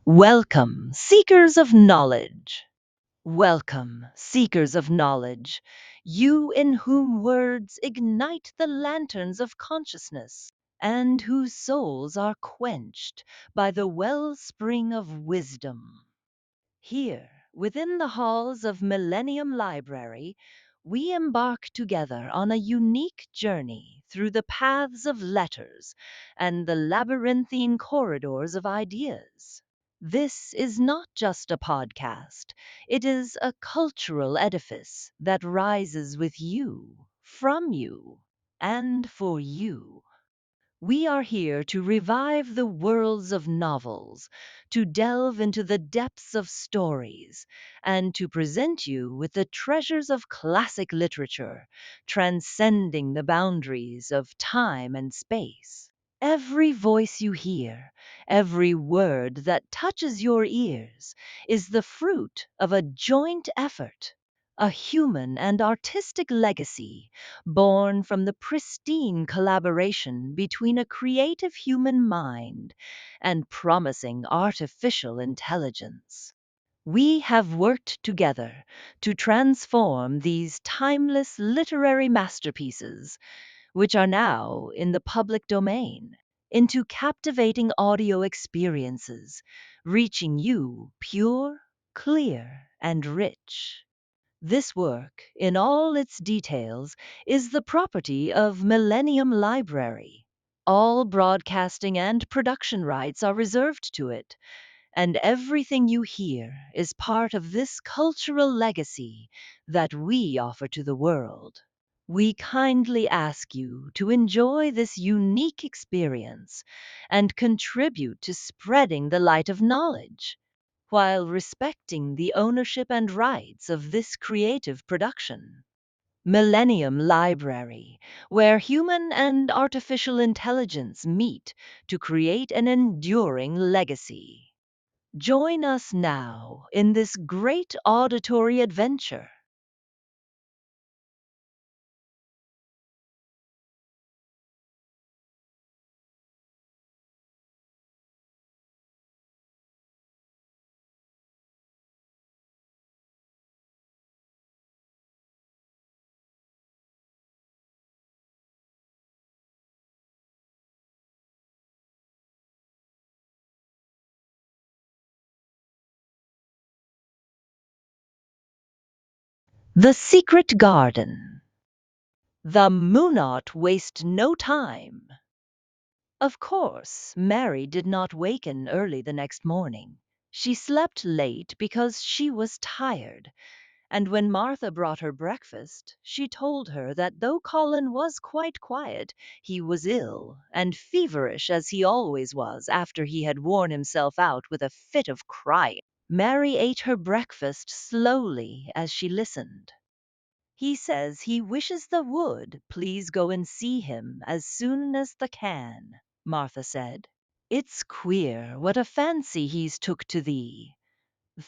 Welcome, seekers of knowledge. Welcome, seekers of knowledge, you in whom words ignite the lanterns of consciousness, and whose souls are quenched by the wellspring of wisdom. Here, within the halls of Millennium Library, we embark together on a unique journey through the paths of letters and the labyrinthine corridors of ideas. This is not just a podcast, it is a cultural edifice that rises with you, from you, and for you. We are here to revive the worlds of novels, to delve into the depths of stories, and to present you with the treasures of classic literature, transcending the boundaries of time and space. Every voice you hear, every word that touches your ears, is the fruit of a joint effort, a human and artistic legacy born from the pristine collaboration between a creative human mind and promising artificial intelligence. We have worked together to transform these timeless literary masterpieces, which are now in the public domain, into captivating audio experiences, reaching you pure, clear, and rich. This work, in all its details, is the property of Millennium Library. All broadcasting and production rights are reserved to it, and everything you hear is part of this cultural legacy that we offer to the world. We kindly ask you to enjoy this unique experience and contribute to spreading the light of knowledge while respecting the ownership and rights of this creative production. Millennium Library, where human and artificial intelligence meet to create an enduring legacy. Join us now in this great auditory adventure. The Secret Garden. The Moonot waste no time. Of course, Mary did not waken early the next morning. She slept late because she was tired, and when Martha brought her breakfast, she told her that though Colin was quite quiet, he was ill and feverish as he always was after he had worn himself out with a fit of crying. Mary ate her breakfast slowly as she listened. He says he wishes the would please go and see him as soon as the can, Martha said. It's queer what a fancy he's took to thee.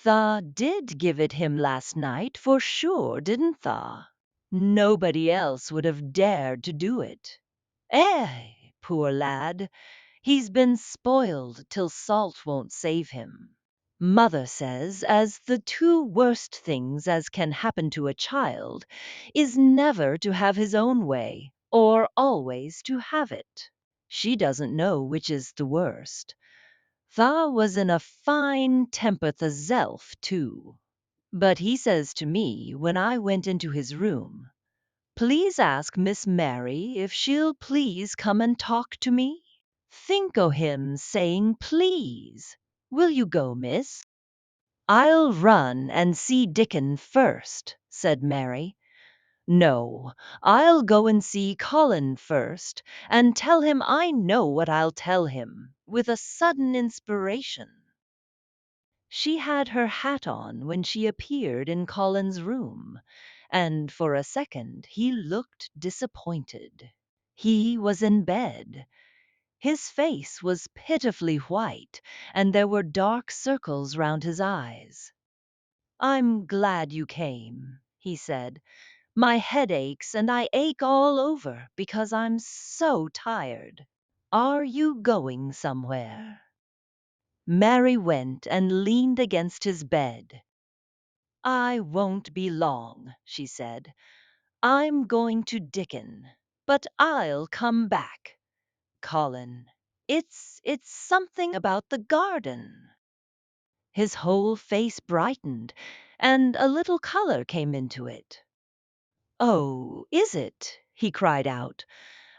Tha did give it him last night, for sure, didn't tha? Nobody else would have dared to do it. Eh, poor lad, he's been spoiled till salt won't save him. Mother says as the two worst things as can happen to a child is never to have his own way, or always to have it. She doesn't know which is the worst. Tha was in a fine temper thyself, too. But he says to me when I went into his room, "Please ask Miss Mary if she'll please come and talk to me." Think o' him saying please. Will you go, miss? "I'll run and see Dickon first," said Mary. "No, I'll go and see Colin first, and tell him I know what I'll tell him," with a sudden inspiration. She had her hat on when she appeared in Colin's room, and for a second he looked disappointed. He was in bed. His face was pitifully white, and there were dark circles round his eyes. "I'm glad you came," he said. "My head aches and I ache all over because I'm so tired. Are you going somewhere?" Mary went and leaned against his bed. I won't be long, she said. I'm going to Dickon, but I'll come back. Colin, it's something about the garden. His whole face brightened, and a little color came into it. Oh, is it? He cried out.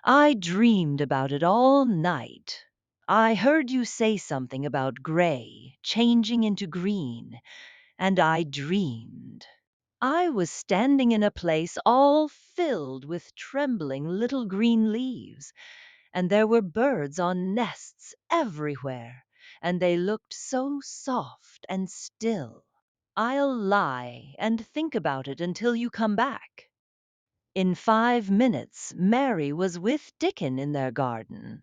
I dreamed about it all night. I heard you say something about gray changing into green, and I dreamed. I was standing in a place all filled with trembling little green leaves, and there were birds on nests everywhere, and they looked so soft and still. I'll lie and think about it until you come back. In 5 minutes, Mary was with Dickon in their garden.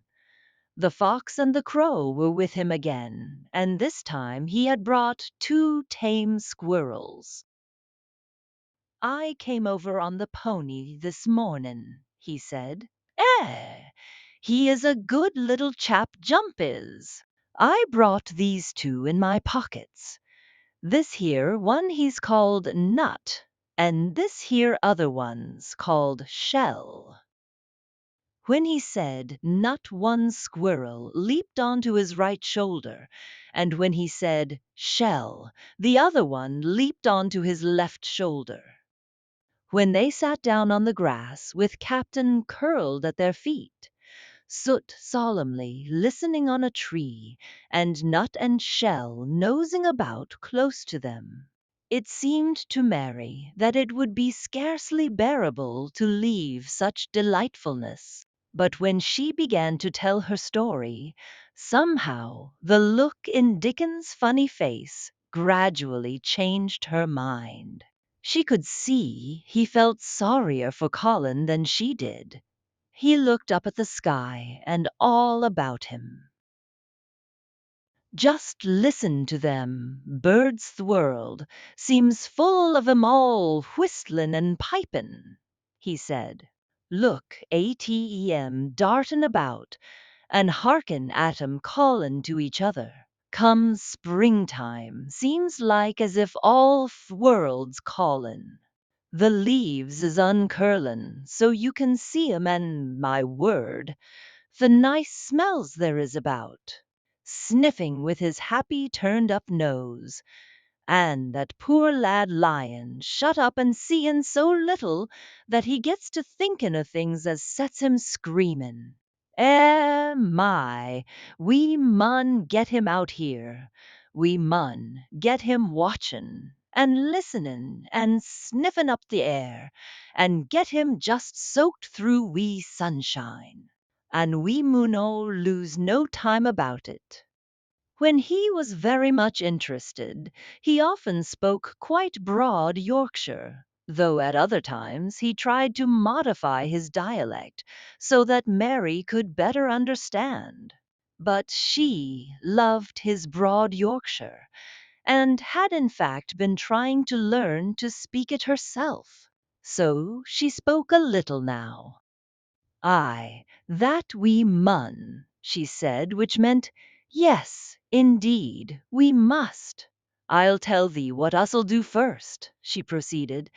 The fox and the crow were with him again, and this time he had brought 2 tame squirrels. I came over on the pony this morning, he said. Eh, he is a good little chap, Jump is. I brought these 2 in my pockets. This here one he's called Nut, and this here other one's called Shell. When he said Nut, one squirrel leaped onto his right shoulder, and when he said Shell, the other one leaped onto his left shoulder. When they sat down on the grass with Captain curled at their feet, Soot solemnly listening on a tree, and Nut and Shell nosing about close to them, it seemed to Mary that it would be scarcely bearable to leave such delightfulness. But when she began to tell her story, somehow the look in Dickon's funny face gradually changed her mind. She could see he felt sorrier for Colin than she did. He looked up at the sky and all about him. Just listen to them, birds the world seems full of 'em all whistlin' and pipin', he said. Look at 'em dartin' about, and hearken at 'em callin' to each other. Come springtime, seems like as if all world's callin'. The leaves is uncurlin' so you can see 'em, and my word, the nice smells there is about. Sniffing with his happy turned up nose, and that poor lad Lion shut up and seein' so little that he gets to thinkin' o' things as sets him screamin'. My, we mun get him out here. We mun get him watchin' and listenin' and sniffin' up the air, and get him just soaked through wi' sunshine. And we munno lose no time about it. When he was very much interested, he often spoke quite broad Yorkshire, though at other times he tried to modify his dialect so that Mary could better understand. But she loved his broad Yorkshire, and had in fact been trying to learn to speak it herself. So she spoke a little now. Aye, that we mun, she said, which meant, yes, indeed, we must. I'll tell thee what us'll do first, she proceeded,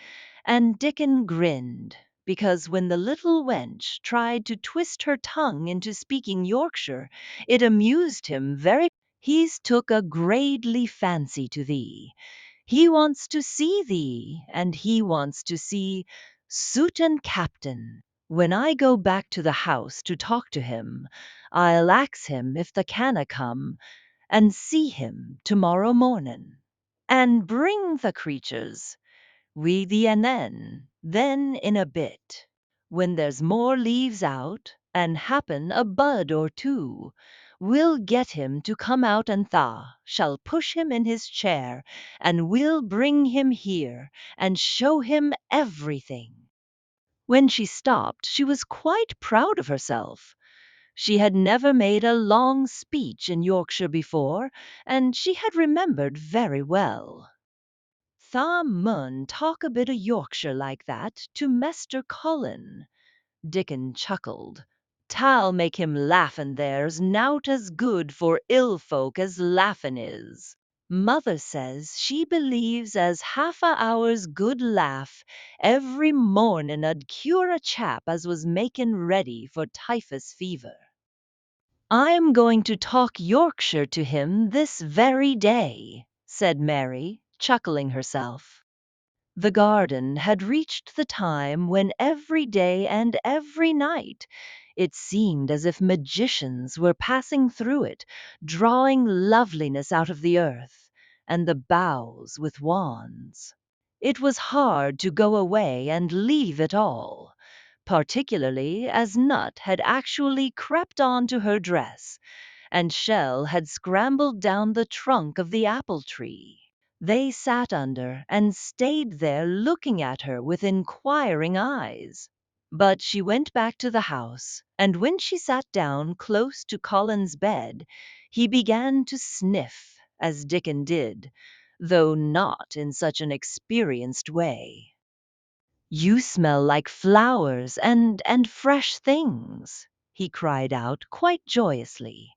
and Dickon grinned, because when the little wench tried to twist her tongue into speaking Yorkshire, it amused him very. He's took a gradely fancy to thee. He wants to see thee, and he wants to see Soot and Captain. When I go back to the house to talk to him, I'll ax him if the canna come and see him tomorrow mornin', and bring the creatures wi' thee, and then in a bit, when there's more leaves out, and happen a bud or 2, we'll get him to come out, and tha shall push him in his chair, and we'll bring him here and show him everything. When she stopped, she was quite proud of herself. She had never made a long speech in Yorkshire before, and she had remembered very well. Tha mun talk a bit o' Yorkshire like that to Mester Colin, Dickon chuckled. ta'll make him laugh, and there's nowt as good for ill folk as laughin' is. Mother says she believes as half a hour's good laugh every mornin' 'ud cure a chap as was makin' ready for typhus fever. I'm going to talk Yorkshire to him this very day, said Mary, chuckling herself. The garden had reached the time when every day and every night it seemed as if magicians were passing through it, drawing loveliness out of the earth and the boughs with wands. It was hard to go away and leave it all, particularly as Nut had actually crept on to her dress, and Shell had scrambled down the trunk of the apple tree. They sat under and stayed there looking at her with inquiring eyes. But she went back to the house, and when she sat down close to Colin's bed, he began to sniff, as Dickon did, though not in such an experienced way. "You smell like flowers and fresh things," he cried out quite joyously.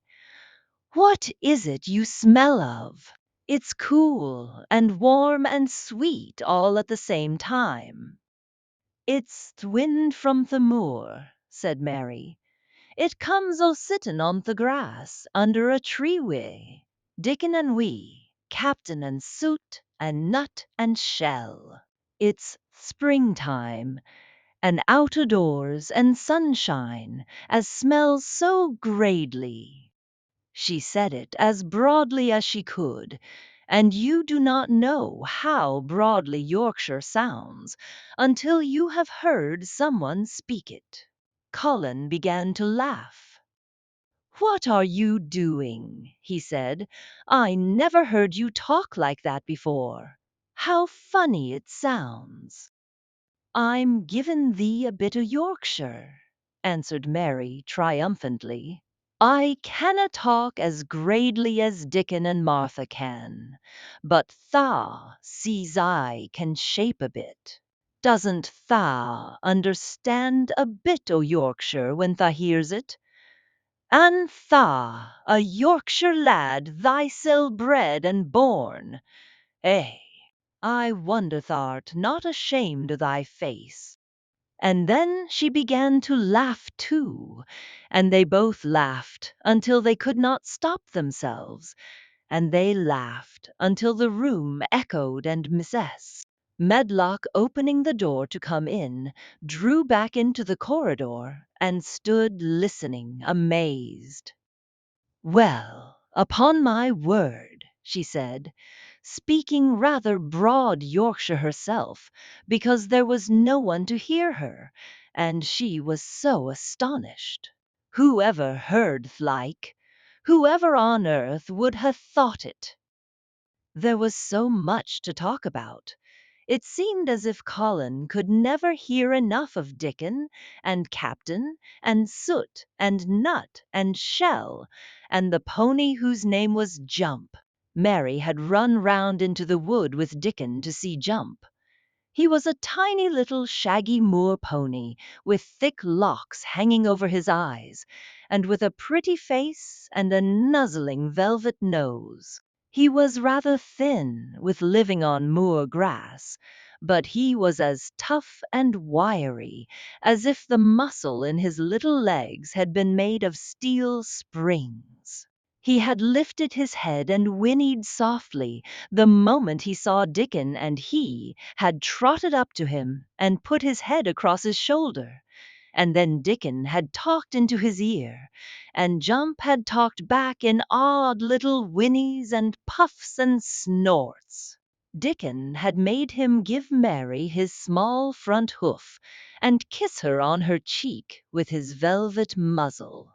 "What is it you smell of? It's cool and warm and sweet all at the same time." "It's th' wind from the moor," said Mary. "It comes o' sittin' on the grass under a tree wi' Dickon and we, Captain and Soot and Nut and Shell. It's springtime, and out o' doors and sunshine, as smells so gradely." She said it as broadly as she could, and you do not know how broadly Yorkshire sounds until you have heard someone speak it. Colin began to laugh. "What are you doing?" he said. "I never heard you talk like that before. How funny it sounds." "I'm givin' thee a bit o' Yorkshire," answered Mary triumphantly. "I canna talk as gradely as Dickon and Martha can, but tha, sees I, can shape a bit. Doesn't tha understand a bit o' Yorkshire when tha hears it? And tha, a Yorkshire lad, thysel bred and born? Eh, I wonder tha'rt not ashamed o' thy face." And then she began to laugh too, and they both laughed until they could not stop themselves, and they laughed until the room echoed, and Mrs. Medlock, opening the door to come in, drew back into the corridor and stood listening, amazed. "Well, upon my word," she said, speaking rather broad Yorkshire herself, because there was no one to hear her, and she was so astonished. "Whoever heard th' like? Whoever on earth would ha' thought it?" There was so much to talk about. It seemed as if Colin could never hear enough of Dickon, and Captain, and Soot, and Nut, and Shell, and the pony whose name was Jump. Mary had run round into the wood with Dickon to see Jump. He was a tiny little shaggy moor pony, with thick locks hanging over his eyes, and with a pretty face and a nuzzling velvet nose. He was rather thin, with living on moor grass, but he was as tough and wiry as if the muscle in his little legs had been made of steel springs. He had lifted his head and whinnied softly the moment he saw Dickon, and he had trotted up to him and put his head across his shoulder. And then Dickon had talked into his ear, and Jump had talked back in odd little whinnies and puffs and snorts. Dickon had made him give Mary his small front hoof and kiss her on her cheek with his velvet muzzle.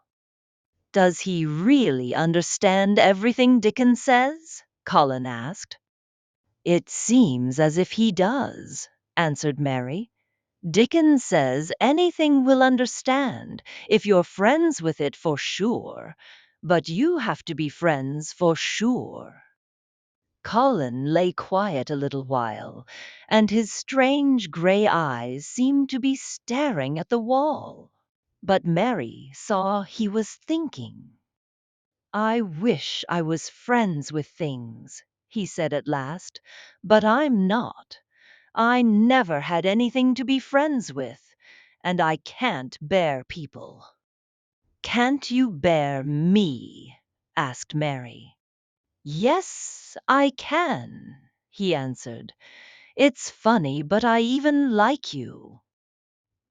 "Does he really understand everything Dickon says?" Colin asked. "It seems as if he does," answered Mary. "Dickon says anything will understand if you're friends with it for sure, but you have to be friends for sure." Colin lay quiet a little while, and his strange grey eyes seemed to be staring at the wall. But Mary saw he was thinking. I wish I was friends with things, he said at last, but I'm not. I never had anything to be friends with, and I can't bear people. Can't you bear me? Asked Mary. Yes, I can, he answered. It's funny, but I even like you.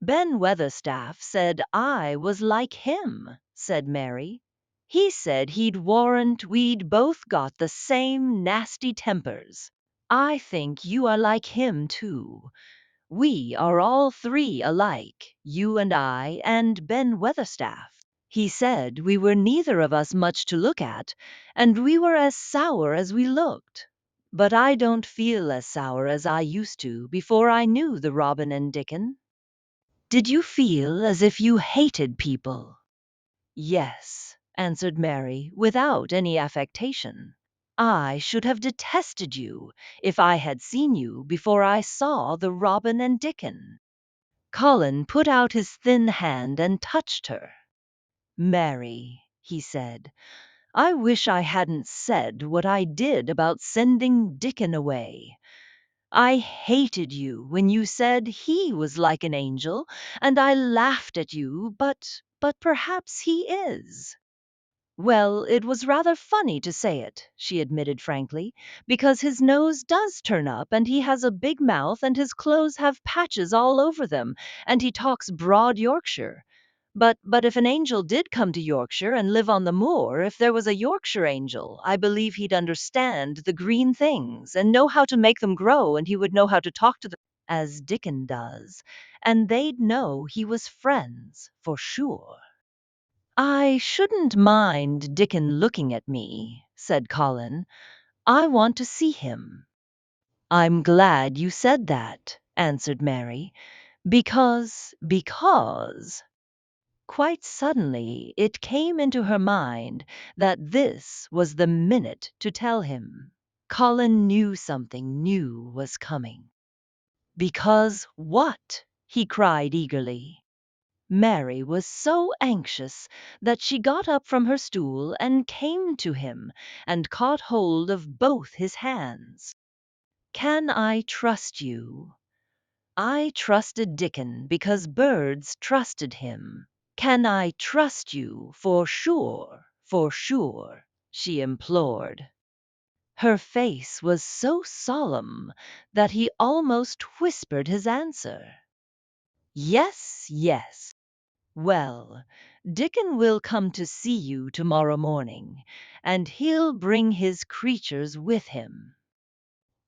Ben Weatherstaff said I was like him, said Mary. He said he'd warrant we'd both got the same nasty tempers. I think you are like him, too. We are all three alike, you and I and Ben Weatherstaff. He said we were neither of us much to look at, and we were as sour as we looked. But I don't feel as sour as I used to before I knew the Robin and Dickon. Did you feel as if you hated people? Yes, answered Mary, without any affectation. I should have detested you if I had seen you before I saw the Robin and Dickon. Colin put out his thin hand and touched her. Mary, he said, I wish I hadn't said what I did about sending Dickon away. I hated you when you said he was like an angel, and I laughed at you, but perhaps he is. Well, it was rather funny to say it, she admitted frankly, because his nose does turn up and he has a big mouth and his clothes have patches all over them and he talks broad Yorkshire. But if an angel did come to Yorkshire and live on the moor, if there was a Yorkshire angel, I believe he'd understand the green things and know how to make them grow, and he would know how to talk to them as Dickon does, and they'd know he was friends, for sure. I shouldn't mind Dickon looking at me, said Colin. I want to see him. I'm glad you said that, answered Mary, because quite suddenly it came into her mind that this was the minute to tell him. Colin knew something new was coming. Because what? He cried eagerly. Mary was so anxious that she got up from her stool and came to him and caught hold of both his hands. Can I trust you? I trusted Dickon because birds trusted him. Can I trust you for sure, she implored. Her face was so solemn that he almost whispered his answer. Yes, yes. Well, Dickon will come to see you tomorrow morning, and he'll bring his creatures with him.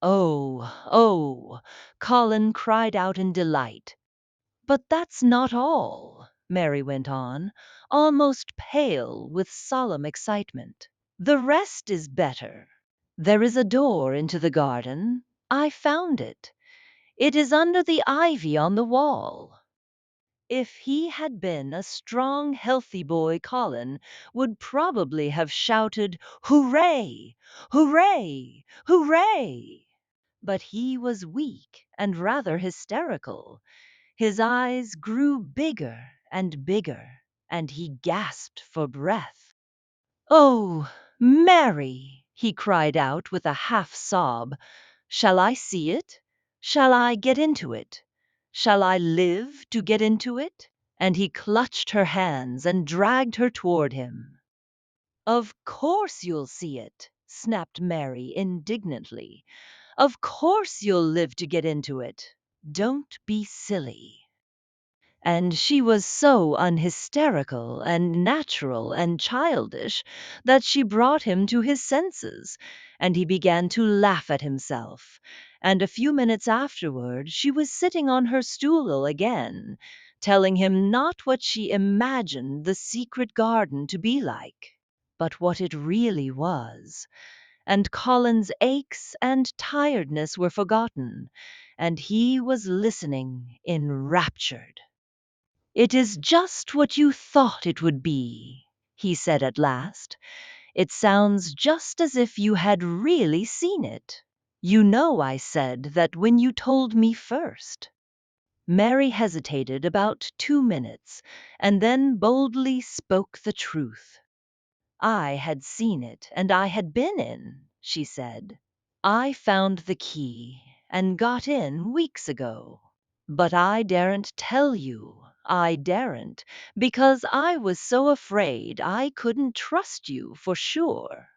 Oh, oh, Colin cried out in delight. But that's not all, Mary went on, almost pale with solemn excitement. The rest is better. There is a door into the garden. I found it. It is under the ivy on the wall. If he had been a strong, healthy boy, Colin would probably have shouted, Hooray! Hooray! Hooray! But he was weak and rather hysterical. His eyes grew bigger and bigger, and he gasped for breath. Oh, Mary! He cried out with a half sob. Shall I see it? Shall I get into it? Shall I live to get into it? And he clutched her hands and dragged her toward him. Of course you'll see it, snapped Mary indignantly. Of course you'll live to get into it. Don't be silly. And she was so unhysterical and natural and childish that she brought him to his senses, and he began to laugh at himself. And a few minutes afterward she was sitting on her stool again, telling him not what she imagined the secret garden to be like, but what it really was. And Colin's aches and tiredness were forgotten, and he was listening enraptured. It is just what you thought it would be, he said at last. It sounds just as if you had really seen it. You know I said that when you told me first. Mary hesitated about 2 minutes and then boldly spoke the truth. I had seen it, and I had been in, she said. I found the key and got in weeks ago. But I daren't tell you. I daren't, because I was so afraid I couldn't trust you for sure.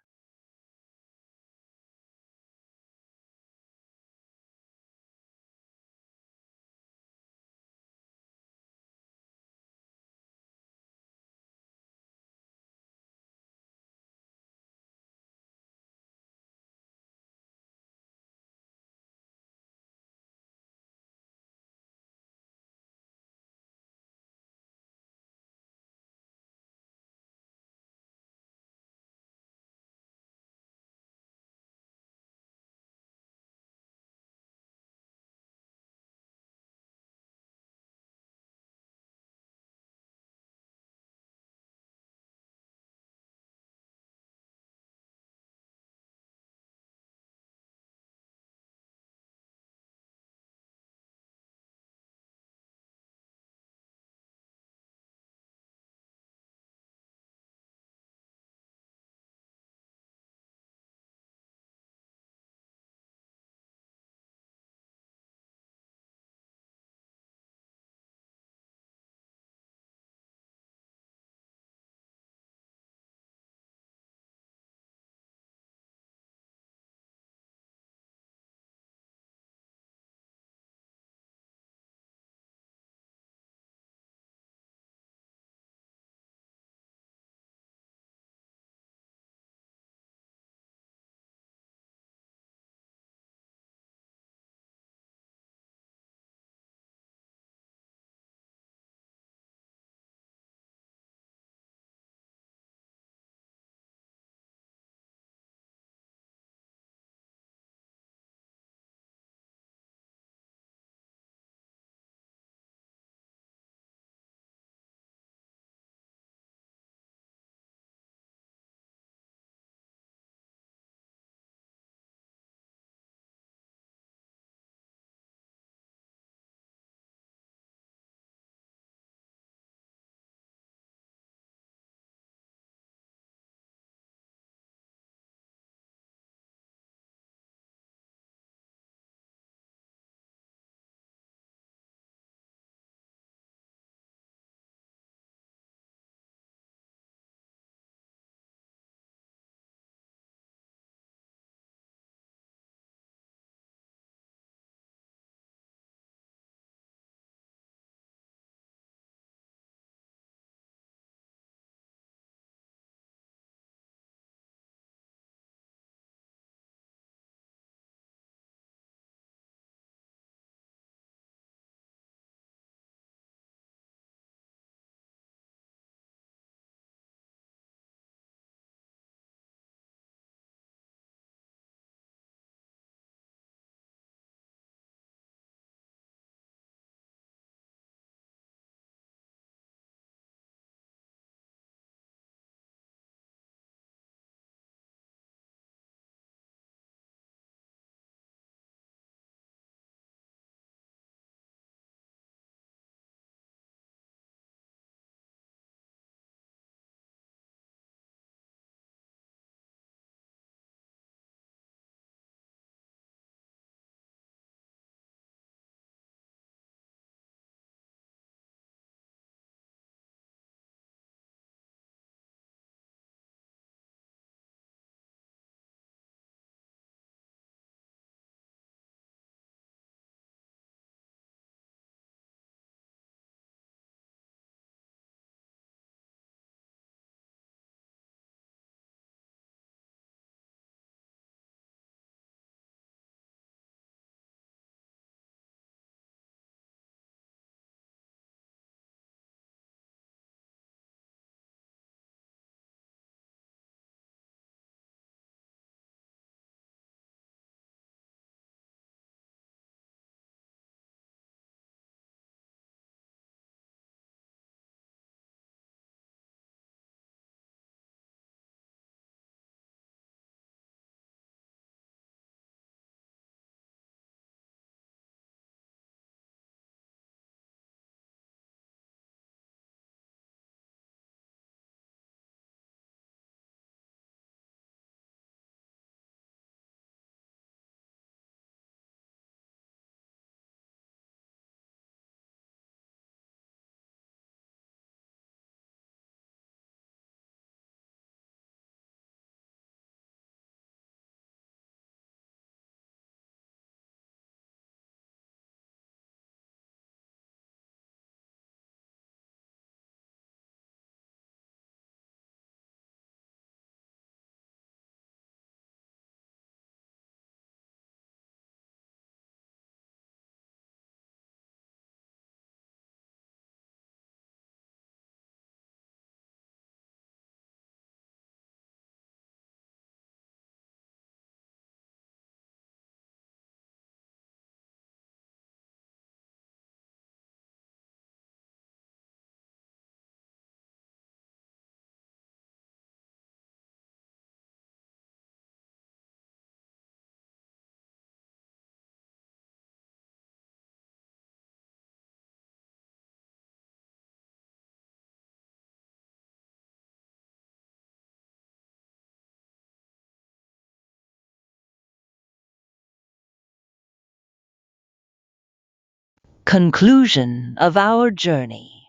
Conclusion of our journey.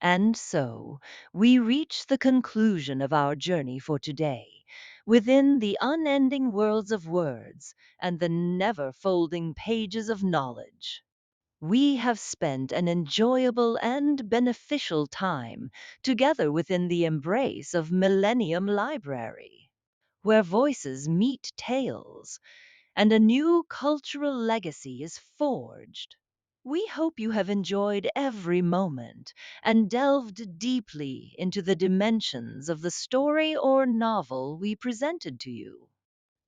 And so, we reach the conclusion of our journey for today, within the unending worlds of words and the never folding pages of knowledge. We have spent an enjoyable and beneficial time together within the embrace of Millennium Library, where voices meet tales and a new cultural legacy is forged. We hope you have enjoyed every moment and delved deeply into the dimensions of the story or novel we presented to you.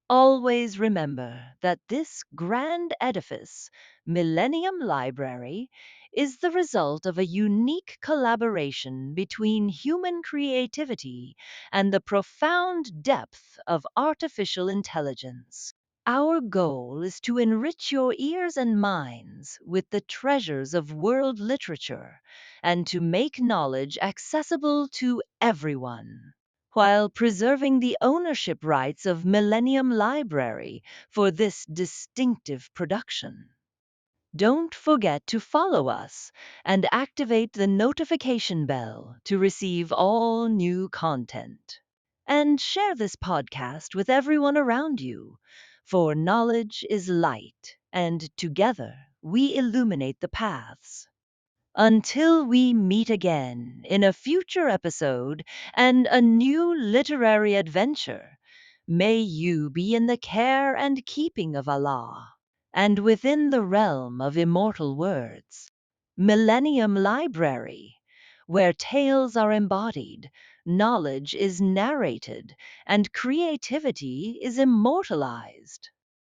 Always remember that this grand edifice, Millennium Library, is the result of a unique collaboration between human creativity and the profound depth of artificial intelligence. Our goal is to enrich your ears and minds with the treasures of world literature and to make knowledge accessible to everyone, while preserving the ownership rights of Millennium Library for this distinctive production. Don't forget to follow us and activate the notification bell to receive all new content. And share this podcast with everyone around you, for knowledge is light, and together we illuminate the paths. Until we meet again in a future episode and a new literary adventure, may you be in the care and keeping of Allah, and within the realm of immortal words. Millennium Library, where tales are embodied, knowledge is narrated, and creativity is immortalized.